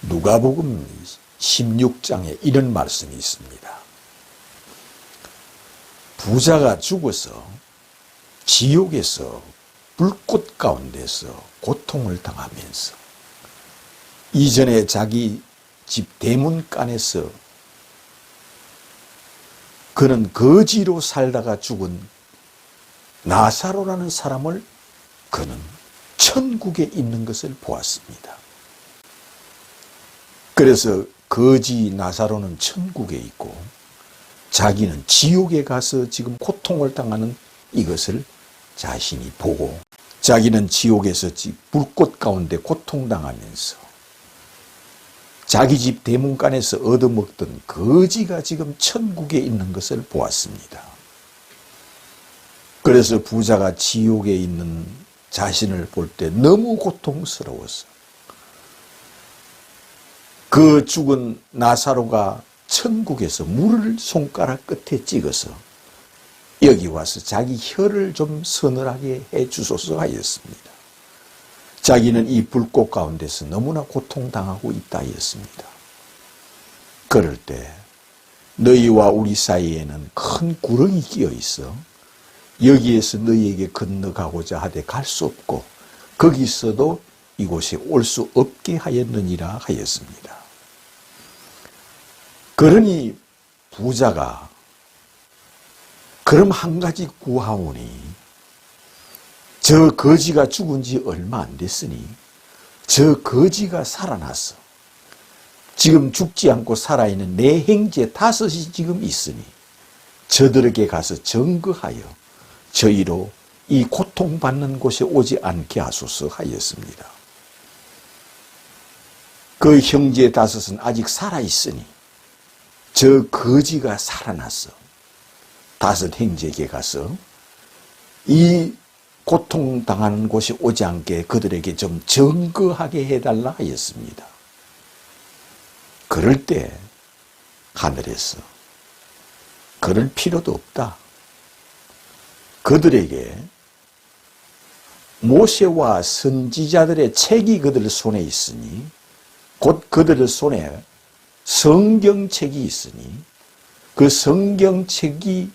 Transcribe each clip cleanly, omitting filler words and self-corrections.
누가복음 16장에 이런 말씀이 있습니다. 부자가 죽어서 지옥에서 불꽃 가운데서 고통을 당하면서 이전에 자기 집 대문간에서 그는 거지로 살다가 죽은 나사로라는 사람을 그는 천국에 있는 것을 보았습니다. 그래서 거지 나사로는 천국에 있고 자기는 지옥에 가서 지금 고통을 당하는 이것을 자신이 보고 자기는 지옥에서 불꽃 가운데 고통당하면서 자기 집 대문간에서 얻어먹던 거지가 지금 천국에 있는 것을 보았습니다. 그래서 부자가 지옥에 있는 자신을 볼 때 너무 고통스러워서 그 죽은 나사로가 천국에서 물을 손가락 끝에 찍어서 여기 와서 자기 혀를 좀 서늘하게 해 주소서 하였습니다. 자기는 이 불꽃 가운데서 너무나 고통당하고 있다 하였습니다. 그럴 때 너희와 우리 사이에는 큰 구렁이 끼어 있어 여기에서 너희에게 건너가고자 하되 갈 수 없고 거기서도 이곳에 올 수 없게 하였느니라 하였습니다. 그러니 부자가 그럼 한 가지 구하오니 저 거지가 죽은 지 얼마 안 됐으니 저 거지가 살아났어. 지금 죽지 않고 살아있는 내 형제 5이 지금 있으니 저들에게 가서 증거하여 저희로 이 고통받는 곳에 오지 않게 하소서 하였습니다. 그 형제 5은 아직 살아있으니 저 거지가 살아났어. 5 형제에게 가서 이 고통당하는 곳에 오지 않게 그들에게 좀 증거하게 해달라 하였습니다. 그럴 때 하늘에서 그럴 필요도 없다. 그들에게 모세와 선지자들의 책이 그들 손에 있으니 곧 그들 손에 성경책이 있으니 그 성경책이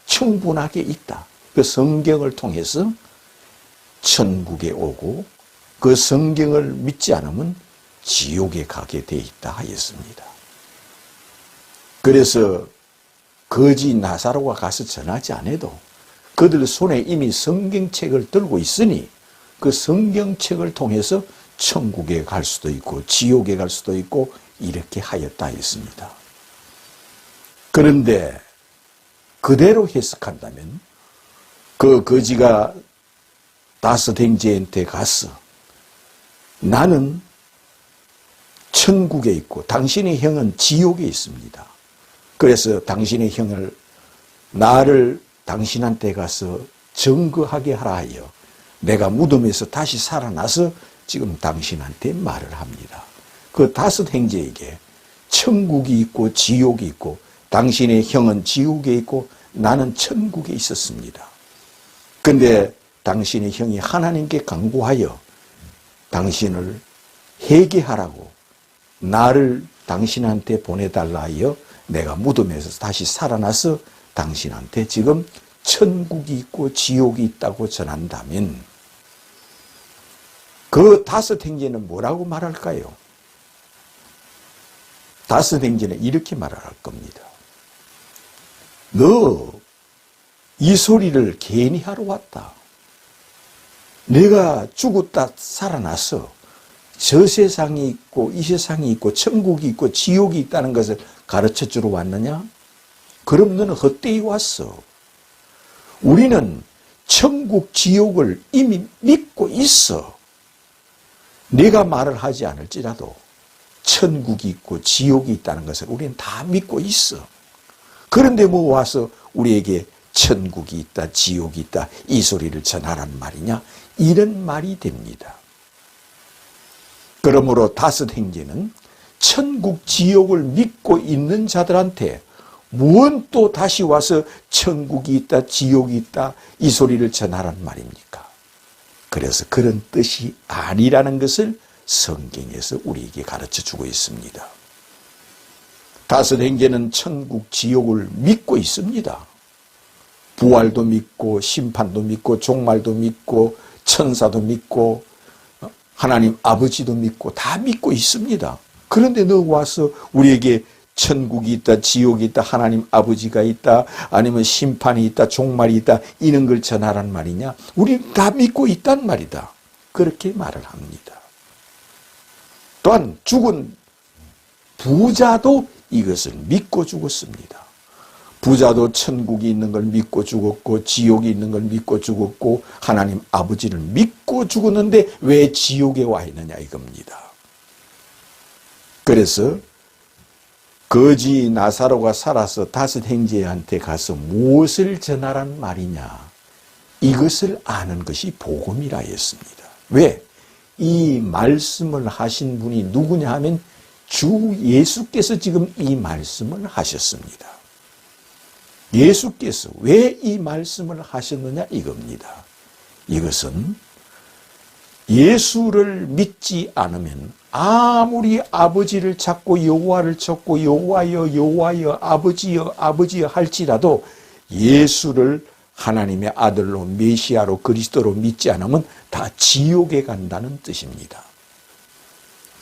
충분하게 있다. 그 성경을 통해서 천국에 오고 그 성경을 믿지 않으면 지옥에 가게 돼 있다 하였습니다. 그래서 거지 나사로가 가서 전하지 않아도 그들 손에 이미 성경책을 들고 있으니 그 성경책을 통해서 천국에 갈 수도 있고 지옥에 갈 수도 있고 이렇게 하였다 했습니다. 그런데 그대로 해석한다면 그 거지가 5 형제한테 가서 나는 천국에 있고 당신의 형은 지옥에 있습니다. 그래서 당신의 형을 나를 당신한테 가서 증거하게 하라 하여 내가 무덤에서 다시 살아나서 지금 당신한테 말을 합니다. 그 5 형제에게 천국이 있고 지옥이 있고 당신의 형은 지옥에 있고 나는 천국에 있었습니다. 그런데 당신의 형이 하나님께 간구하여 당신을 회개하라고 나를 당신한테 보내달라 하여 내가 무덤에서 다시 살아나서 당신한테 지금 천국이 있고 지옥이 있다고 전한다면 그 5 형제는 뭐라고 말할까요? 5 형제는 이렇게 말할 겁니다. 너 이 소리를 괜히 하러 왔다. 내가 죽었다 살아나서 저 세상이 있고 이 세상이 있고 천국이 있고 지옥이 있다는 것을 가르쳐주러 왔느냐? 그럼 너는 헛되이 왔어. 우리는 천국 지옥을 이미 믿고 있어. 네가 말을 하지 않을지라도 천국이 있고 지옥이 있다는 것을 우리는 다 믿고 있어. 그런데 뭐 와서 우리에게 천국이 있다 지옥이 있다 이 소리를 전하란 말이냐? 이런 말이 됩니다. 그러므로 5 형제는 천국 지옥을 믿고 있는 자들한테 무언 또 다시 와서 천국이 있다 지옥이 있다 이 소리를 전하란 말입니까? 그래서 그런 뜻이 아니라는 것을 성경에서 우리에게 가르쳐 주고 있습니다. 다섯 형제는 천국, 지옥을 믿고 있습니다. 부활도 믿고 심판도 믿고 종말도 믿고 천사도 믿고 하나님 아버지도 믿고 다 믿고 있습니다. 그런데 너 와서 우리에게 천국이 있다, 지옥이 있다, 하나님 아버지가 있다, 아니면 심판이 있다, 종말이 있다, 이런 걸 전하란 말이냐? 우리 다 믿고 있단 말이다. 그렇게 말을 합니다. 또한 죽은 부자도 이것을 믿고 죽었습니다. 부자도 천국이 있는 걸 믿고 죽었고 지옥이 있는 걸 믿고 죽었고 하나님 아버지를 믿고 죽었는데 왜 지옥에 와 있느냐 이겁니다. 그래서 거지 나사로가 살아서 다섯 형제한테 가서 무엇을 전하란 말이냐, 이것을 아는 것이 복음이라 했습니다. 왜? 이 말씀을 하신 분이 누구냐 하면 주 예수께서 지금 이 말씀을 하셨습니다. 예수께서 왜 이 말씀을 하셨느냐 이겁니다. 이것은 예수를 믿지 않으면 아무리 아버지를 찾고 여호와를 찾고 여호와여 여호와여 아버지여 아버지여 할지라도 예수를 하나님의 아들로 메시아로 그리스도로 믿지 않으면 다 지옥에 간다는 뜻입니다.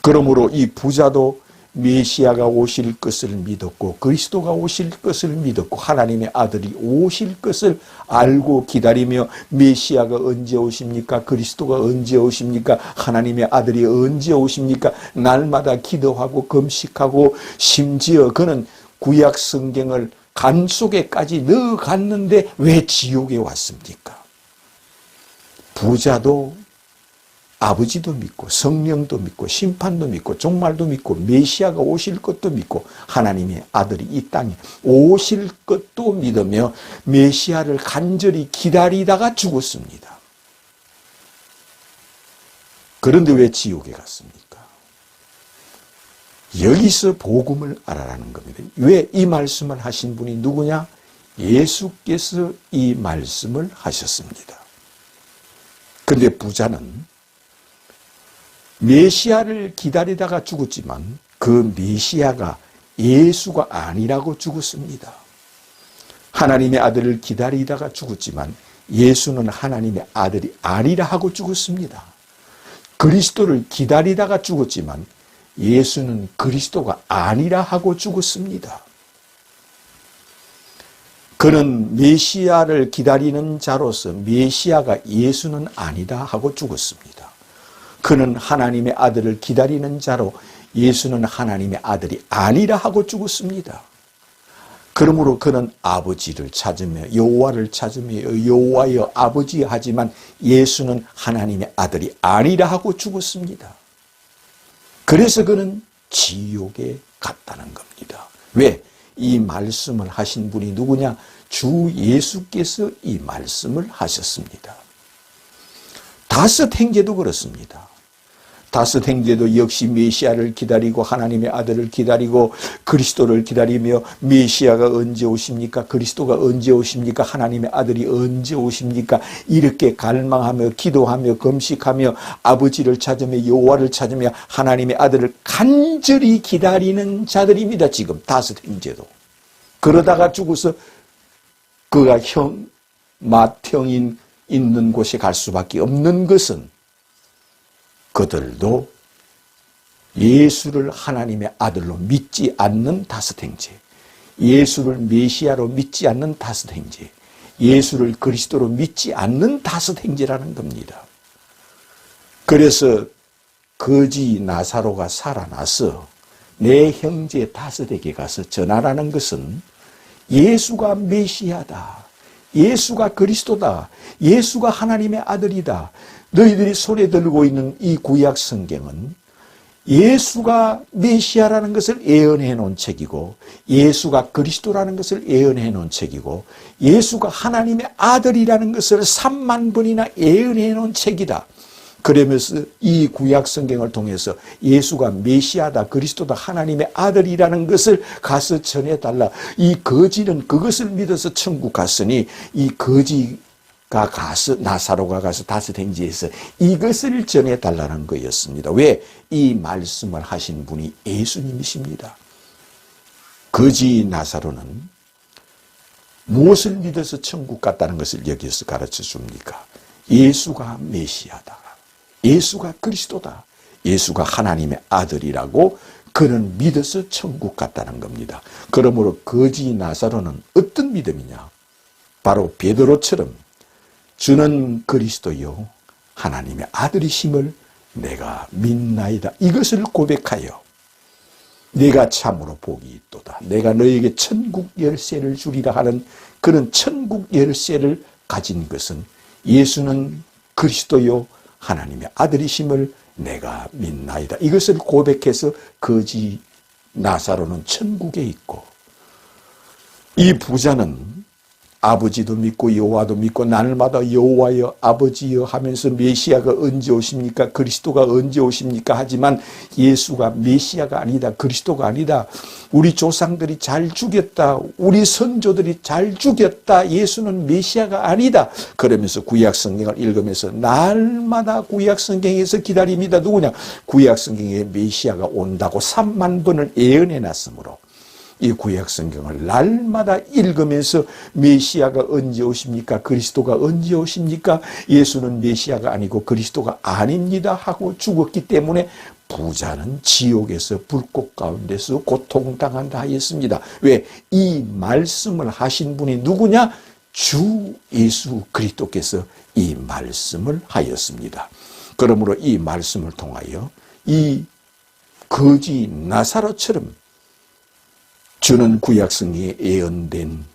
그러므로 이 부자도 메시아가 오실 것을 믿었고 그리스도가 오실 것을 믿었고 하나님의 아들이 오실 것을 알고 기다리며 메시아가 언제 오십니까? 그리스도가 언제 오십니까? 하나님의 아들이 언제 오십니까? 날마다 기도하고 금식하고 심지어 그는 구약 성경을 간 속에까지 넣어갔는데 왜 지옥에 왔습니까? 부자도 아버지도 믿고 성령도 믿고 심판도 믿고 종말도 믿고 메시아가 오실 것도 믿고 하나님의 아들이 이 땅에 오실 것도 믿으며 메시아를 간절히 기다리다가 죽었습니다. 그런데 왜 지옥에 갔습니까? 여기서 복음을 알아라는 겁니다. 왜 이 말씀을 하신 분이 누구냐? 예수께서 이 말씀을 하셨습니다. 그런데 부자는 메시아를 기다리다가 죽었지만 그 메시아가 예수가 아니라고 죽었습니다. 하나님의 아들을 기다리다가 죽었지만 예수는 하나님의 아들이 아니라 하고 죽었습니다. 그리스도를 기다리다가 죽었지만 예수는 그리스도가 아니라 하고 죽었습니다. 그는 메시아를 기다리는 자로서 메시아가 예수는 아니다 하고 죽었습니다. 그는 하나님의 아들을 기다리는 자로 예수는 하나님의 아들이 아니라 하고 죽었습니다. 그러므로 그는 아버지를 찾으며 여호와를 찾으며 여호와여 아버지 하지만 예수는 하나님의 아들이 아니라 하고 죽었습니다. 그래서 그는 지옥에 갔다는 겁니다. 왜? 이 말씀을 하신 분이 누구냐? 주 예수께서 이 말씀을 하셨습니다. 다섯 형제도 그렇습니다. 다섯 형제도 역시 메시아를 기다리고 하나님의 아들을 기다리고 그리스도를 기다리며 메시아가 언제 오십니까? 그리스도가 언제 오십니까? 하나님의 아들이 언제 오십니까? 이렇게 갈망하며 기도하며 금식하며 아버지를 찾으며 여호와를 찾으며 하나님의 아들을 간절히 기다리는 자들입니다. 지금 다섯 형제도. 그러다가 죽어서 그가 맏형인 있는 곳에 갈 수밖에 없는 것은 그들도 예수를 하나님의 아들로 믿지 않는 다섯 형제, 예수를 메시아로 믿지 않는 다섯 형제, 예수를 그리스도로 믿지 않는 다섯 형제라는 겁니다. 그래서 거지 나사로가 살아나서 내 형제 다섯에게 가서 전하라는 것은 예수가 메시아다, 예수가 그리스도다, 예수가 하나님의 아들이다. 너희들이 손에 들고 있는 이 구약 성경은 예수가 메시아라는 것을 예언해 놓은 책이고 예수가 그리스도라는 것을 예언해 놓은 책이고 예수가 하나님의 아들이라는 것을 3만 번이나 예언해 놓은 책이다. 그러면서 이 구약 성경을 통해서 예수가 메시아다, 그리스도다, 하나님의 아들이라는 것을 가서 전해달라. 이 거지는 그것을 믿어서 천국 갔으니 이 거지 나사로가 가서 다섯 행지에서 이것을 전해달라는 거였습니다. 왜? 이 말씀을 하신 분이 예수님이십니다. 거지 나사로는 무엇을 믿어서 천국 갔다는 것을 여기서 가르쳐 줍니까? 예수가 메시아다. 예수가 그리스도다. 예수가 하나님의 아들이라고 그는 믿어서 천국 갔다는 겁니다. 그러므로 거지 나사로는 어떤 믿음이냐? 바로 베드로처럼 주는 그리스도요 하나님의 아들이심을 내가 믿나이다. 이것을 고백하여 내가 참으로 복이 있도다. 내가 너에게 천국 열쇠를 주리라 하는 그런 천국 열쇠를 가진 것은 예수는 그리스도요 하나님의 아들이심을 내가 믿나이다. 이것을 고백해서 거지 나사로는 천국에 있고, 이 부자는 아버지도 믿고 여호와도 믿고 날마다 여호와여 아버지여 하면서 메시아가 언제 오십니까? 그리스도가 언제 오십니까? 하지만 예수가 메시아가 아니다. 그리스도가 아니다. 우리 조상들이 잘 죽였다. 우리 선조들이 잘 죽였다. 예수는 메시아가 아니다. 그러면서 구약성경을 읽으면서 날마다 구약성경에서 기다립니다. 누구냐? 구약성경에 메시아가 온다고 3만 번을 예언해 놨으므로 이 구약성경을 날마다 읽으면서 메시아가 언제 오십니까? 그리스도가 언제 오십니까? 예수는 메시아가 아니고 그리스도가 아닙니다 하고 죽었기 때문에 부자는 지옥에서 불꽃 가운데서 고통당한다 하였습니다. 왜? 이 말씀을 하신 분이 누구냐? 주 예수 그리스도께서 이 말씀을 하였습니다. 그러므로 이 말씀을 통하여 이 거지 나사로처럼 주는 구약성경에 예언된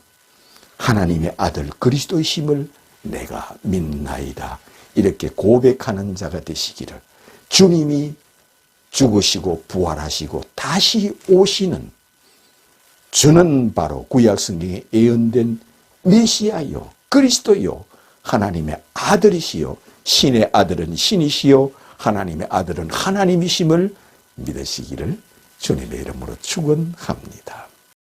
하나님의 아들 그리스도이심을 내가 믿나이다. 이렇게 고백하는 자가 되시기를, 주님이 죽으시고 부활하시고 다시 오시는 주는 바로 구약성경에 예언된 메시아요 그리스도요 하나님의 아들이시요 신의 아들은 신이시요 하나님의 아들은 하나님이심을 믿으시기를 주님의 이름으로 축원합니다.